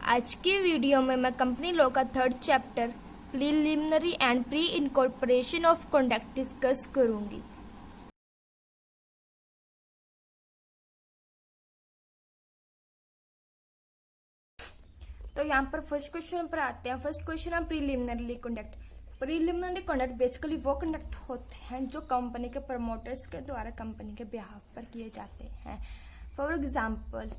आज की वीडियो में मैं कंपनी लॉ का 3rd chapter preliminary and pre incorporation of conduct discuss करूंगी। तो यहाँ पर फर्स्ट क्वेश्चन पर आते हैं। फर्स्ट क्वेश्चन है preliminary conduct. Preliminary conduct basically वो कॉन्डक्ट होते हैं जो कंपनी के प्रमोटर्स के द्वारा कंपनी के बिहाफ पर किए जाते हैं। फॉर एग्जाम्पल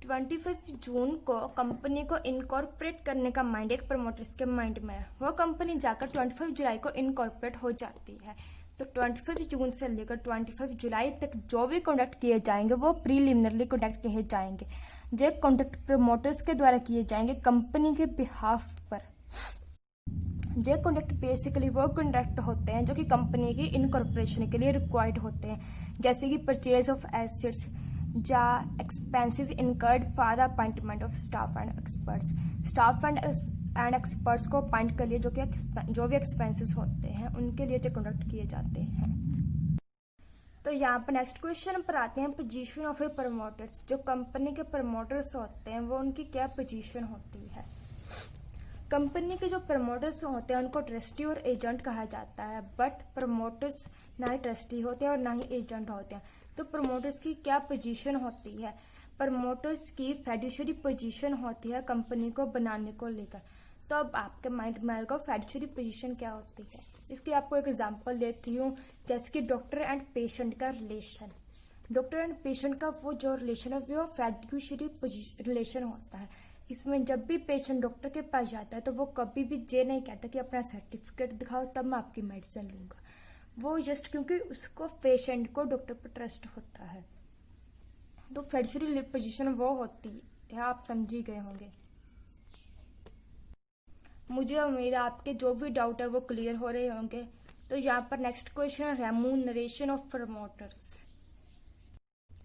25 जून को कंपनी को इनकॉर्पोरेट करने का माइंड एक प्रमोटर्स के माइंड में है। वो कंपनी जाकर 25 जुलाई को इनकॉर्पोरेट हो जाती है। तो 25 जून से लेकर 25 जुलाई तक जो भी कॉन्डक्ट किए जाएंगे वो प्रीलिमिनरी कॉन्डक्ट कहे जाएंगे। जो कॉन्डक्ट प्रमोटर्स के द्वारा किए जाएंगे कंपनी के बिहाफ पर। जो कॉन्डक्ट बेसिकली वो कॉन्डक्ट होते हैं जो कि कंपनी की इनकॉर्पोरेशन के लिए रिक्वायर्ड होते हैं, जैसे कि परचेज ऑफ एसेट्स या expenses incurred for the appointment of staff and experts. Staff and experts को अपॉइंट कर लिए जो भी एक्सपेंसेस होते हैं उनके लिए जो कंडक्ट किए जाते हैं। तो यहाँ पर नेक्स्ट क्वेश्चन पर आते हैं पोजीशन ऑफ ए प्रमोटर्स। जो कंपनी के प्रमोटर्स होते हैं वो उनकी क्या पोजीशन होती है। कंपनी के जो प्रमोटर्स होते हैं उनको ट्रस्टी और एजेंट कहा जाता है, बट प्रमोटर्स ना ही ट्रस्टी होते हैं और ना ही एजेंट होते हैं। तो प्रमोटर्स की क्या पोजीशन होती है। प्रमोटर्स की फिड्यूशियरी पोजीशन होती है कंपनी को बनाने को लेकर। तो अब आपके माइंड में आएगा फिड्यूशियरी पोजीशन क्या होती है। इसकी आपको एक एग्जांपल देती हूँ, जैसे कि डॉक्टर एंड पेशेंट का रिलेशन। डॉक्टर एंड पेशेंट का वो जो रिलेशन है वो फिड्यूशियरी रिलेशन होता है। इसमें जब भी पेशेंट डॉक्टर के पास जाता है तो वो कभी भी ये नहीं कहता कि अपना सर्टिफिकेट दिखाओ तब मैं आपकी मेडिसिन लूंगा। वो जस्ट क्योंकि उसको पेशेंट को डॉक्टर पर ट्रस्ट होता है। तो फिड्यूशियरी पोजीशन वो होती है, आप समझ गए होंगे। मुझे उम्मीद है आपके जो भी डाउट है वो क्लियर हो रहे होंगे। तो यहाँ पर नेक्स्ट क्वेश्चन है रेम्यूनरेशन ऑफ प्रमोटर्स।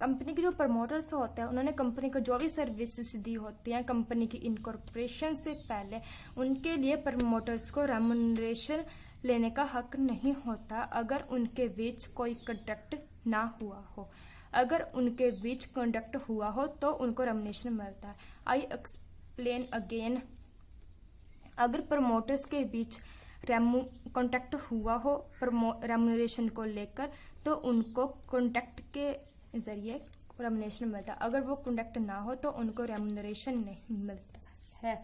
कंपनी के जो प्रमोटर्स होते हैं उन्होंने कंपनी को जो भी सर्विसेज दी होती हैं कंपनी की इनकॉर्पोरेशन से पहले, उनके लिए प्रमोटर्स को रेम्यूनरेशन लेने का हक नहीं होता अगर उनके बीच कोई कंडक्ट ना हुआ हो। अगर उनके बीच कंडक्ट हुआ हो तो उनको रेम्यूनरेशन मिलता है। I explain again. अगर प्रमोटर्स के बीच कॉन्टैक्ट हुआ हो रेम्यूनरेशन को लेकर तो उनको कॉन्टैक्ट के जरिए रेम्यूनरेशन मिलता है। अगर वो कॉन्टैक्ट ना हो तो उनको रेम्यूनरेशन नहीं मिलता है।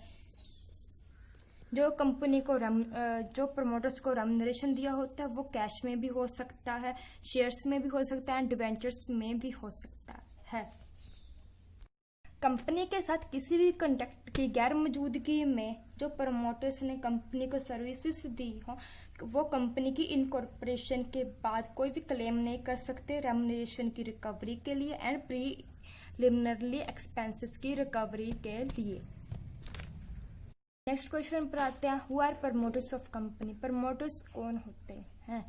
जो कंपनी को जो प्रमोटर्स को रेम्यूनरेशन दिया होता है वो कैश में भी हो सकता है, शेयर्स में भी हो सकता है, डिवेंचर्स में भी हो सकता है। कंपनी के साथ किसी भी कॉन्ट्रैक्ट की गैर मौजूदगी में जो प्रमोटर्स ने कंपनी को सर्विसेज दी हो वो कंपनी की इनकॉर्पोरेशन के बाद कोई भी क्लेम नहीं कर सकते रेम्यूनरेशन की रिकवरी के लिए एंड प्रीलिमिनरी एक्सपेंसेस की रिकवरी के लिए। नेक्स्ट क्वेश्चन पर आते हैं, who are promoters of company. Promoters कौन होते हैं।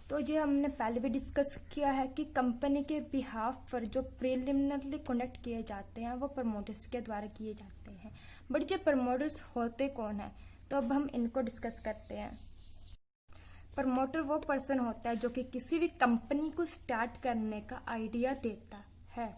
तो ये हमने पहले भी डिस्कस किया है कि कंपनी के बिहाफ पर जो प्रीलिमिनरी कॉन्डक्ट किए जाते हैं वो प्रमोटर्स के द्वारा किए जाते हैं। बट ये प्रमोटर्स होते कौन है, तो अब हम इनको डिस्कस करते हैं। प्रमोटर वो पर्सन होता है जो कि किसी भी कंपनी को स्टार्ट करने का आइडिया देता है।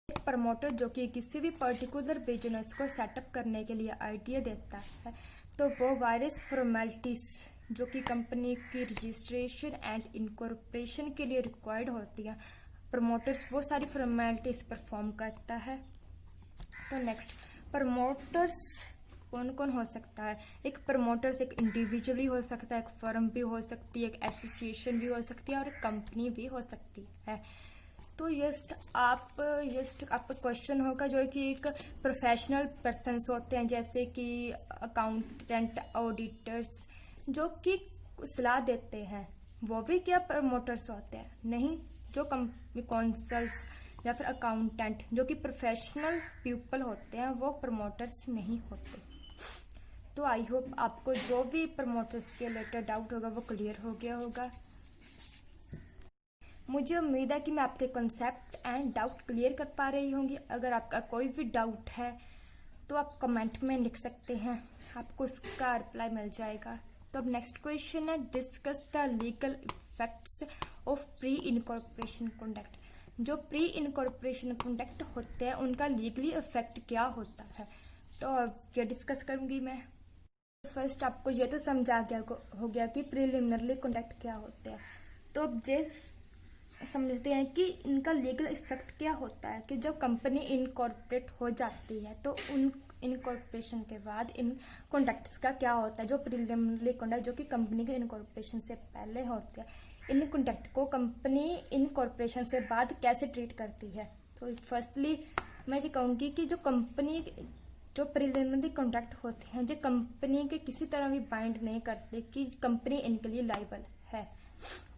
एक प्रमोटर जो कि किसी भी पर्टिकुलर बिजनेस को सेटअप करने के लिए आइडिया देता है तो वो वायरस फॉर्मेलिटीज जो कि कंपनी की रजिस्ट्रेशन एंड इनकॉर्पोरेशन के लिए रिक्वायर्ड होती है, प्रमोटर्स वो सारी फॉर्मेलिटीज परफॉर्म करता है। तो नेक्स्ट, प्रमोटर्स कौन कौन हो सकता है। एक प्रमोटर्स एक इंडिविजुअली हो सकता है, एक फर्म भी हो सकती है, एक एसोसिएशन भी हो सकती है और एक कंपनी भी हो सकती है। तो आपका क्वेश्चन होगा जो कि एक प्रोफेशनल पर्सन्स होते हैं जैसे कि अकाउंटेंट, ऑडिटर्स जो कि सलाह देते हैं वो भी क्या प्रमोटर्स होते हैं। नहीं, जो कौंसल्स या फिर अकाउंटेंट जो कि प्रोफेशनल पीपल होते हैं वो प्रमोटर्स नहीं होते। तो आई होप आपको जो भी प्रमोटर्स के रिलेटेड डाउट होगा वो क्लियर हो गया होगा। मुझे उम्मीद है कि मैं आपके कॉन्सेप्ट एंड डाउट क्लियर कर पा रही होंगी। अगर आपका कोई भी डाउट है तो आप कमेंट में लिख सकते हैं, आपको उसका रिप्लाई मिल जाएगा। तो अब नेक्स्ट क्वेश्चन है, discuss the legal effects of pre incorporation conduct. जो प्री इनकॉर्पोरेशन कॉन्ट्रैक्ट होते हैं उनका लीगली इफेक्ट क्या होता है, तो ये डिस्कस करूंगी मैं। फर्स्ट आपको ये तो समझा गया हो गया कि प्रीलिमिनरी कॉन्ट्रैक्ट क्या होते हैं। तो अब ये समझते हैं कि इनका लीगल इफेक्ट क्या होता है कि जब कंपनी इनकॉर्पोरेट हो जाती है तो उन इनकॉर्पोरेशन के बाद इन कॉन्ट्रैक्ट्स का क्या होता है। जो प्रीलिमिनरी कॉन्ट्रैक्ट जो कि कंपनी के इनकॉर्पोरेशन से पहले होते हैं, इन कॉन्ट्रैक्ट को कंपनी इनकॉर्पोरेशन से बाद कैसे ट्रीट करती है। तो फर्स्टली मैं ये कहूँगी कि जो प्रीलिमिनरी कॉन्ट्रैक्ट होते हैं जो कंपनी के किसी तरह भी बाइंड नहीं करते कि कंपनी इनके लिए लाइबल है।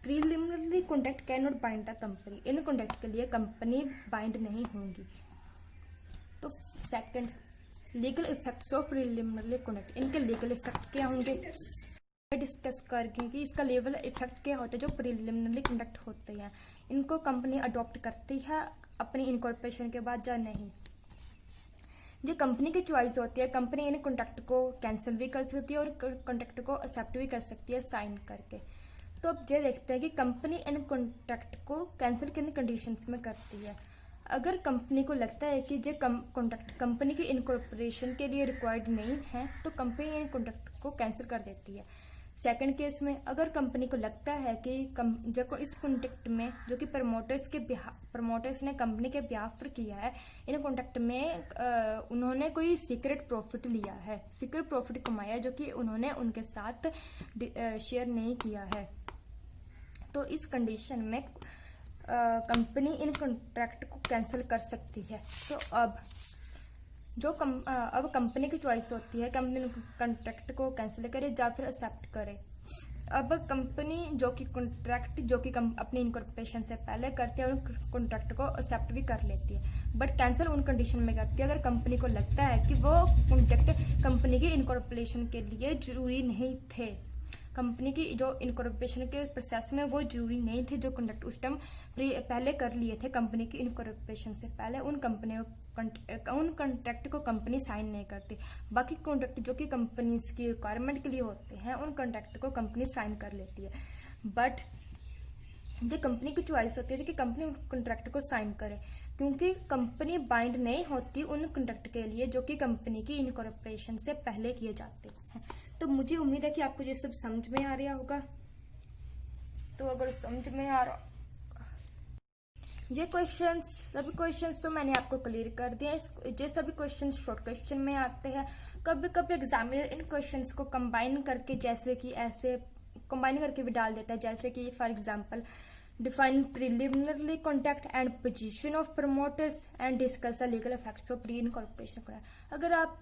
Preliminary contract can not bind the company, in contract के लिए कंपनी बाइंड नहीं होंगी। तो second, legal effects of preliminary contract, इनके लीगल इफेक्ट क्या होंगे डिस्कस करके कि इसका लीगल इफेक्ट क्या होता है। जो प्रीलिमिनरी कॉन्ट्रैक्ट होते हैं इनको कंपनी अडॉप्ट करती है अपनी इनकॉर्पोरेशन के बाद या नहीं। जो कंपनी की चॉइस होती है, कंपनी इन कॉन्ट्रैक्ट को कैंसिल भी कर सकती है और कॉन्ट्रैक्ट को एक्सेप्ट भी कर सकती है साइन करके। तो अब ये देखते हैं कि कंपनी इन कॉन्ट्रैक्ट को कैंसिल किन कंडीशंस में करती है। अगर कंपनी को लगता है कि जो कॉन्ट्रैक्ट कंपनी की इनकॉर्पोरेशन के लिए रिक्वायर्ड नहीं है तो कंपनी इन कॉन्ट्रैक्ट को कैंसिल कर देती है। सेकंड केस में अगर कंपनी को लगता है कि जब इस कॉन्ट्रैक्ट में जो कि प्रमोटर्स ने कंपनी के बिहाफ पर किया है, इन कॉन्ट्रैक्ट में उन्होंने कोई सीक्रेट प्रॉफिट लिया है, सीक्रेट प्रॉफिट कमाया जो कि उन्होंने उनके साथ शेयर नहीं किया है, तो इस कंडीशन में कंपनी इन कॉन्ट्रैक्ट को कैंसिल कर सकती है। तो अब अब कंपनी की चॉइस होती है कंपनी कॉन्ट्रैक्ट को कैंसिल करे या फिर एक्सेप्ट करे। अब कंपनी जो कि कॉन्ट्रैक्ट जो कि अपनी इनकॉर्पोरेशन से पहले करती है उन कॉन्ट्रैक्ट को एक्सेप्ट भी कर लेती है, बट कैंसिल उन कंडीशन में करती है अगर कंपनी को लगता है कि वो कॉन्ट्रैक्ट कंपनी की इनकॉर्पोरेशन के लिए जरूरी नहीं थे, कंपनी की जो इनकॉर्पोरेशन के प्रोसेस में वो जरूरी नहीं थे। जो कॉन्ट्रैक्ट उस टाइम पहले कर लिए थे कंपनी की इनकॉर्पोरेशन से पहले, उन कॉन्ट्रैक्ट को कंपनी साइन नहीं करती। बाकी कॉन्ट्रैक्ट जो कि कंपनी की रिक्वायरमेंट के लिए होते हैं उन कॉन्ट्रैक्ट को कंपनी साइन कर लेती है, बट जो कंपनी की चॉइस होती है जो कि कंपनी कॉन्ट्रैक्ट को साइन करे, क्योंकि कंपनी बाइंड नहीं होती उन कॉन्ट्रैक्ट के लिए जो कि कंपनी की इनकॉर्पोरेशन से पहले किए जाते हैं। तो मुझे उम्मीद है कि आपको ये सब समझ में आ रहा होगा। तो अगर समझ में आ रहा, ये सभी क्वेश्चंस तो मैंने आपको क्लियर कर दिया। ये सभी क्वेश्चंस शॉर्ट क्वेश्चन में आते हैं। कभी कभी एग्जामिनर इन क्वेश्चंस को कंबाइन करके जैसे कि ऐसे कंबाइन करके भी डाल देता है, जैसे कि for example define preliminary contract and position of promoters and discuss the legal effects of pre incorporation contract. अगर आप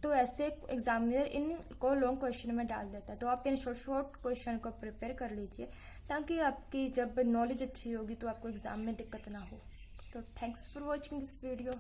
तो ऐसे एग्जामिनर इनको लॉन्ग क्वेश्चन में डाल देता है, तो आप इन शॉर्ट क्वेश्चन को प्रिपेयर कर लीजिए ताकि आपकी जब नॉलेज अच्छी होगी तो आपको एग्जाम में दिक्कत ना हो। तो thanks for watching this video.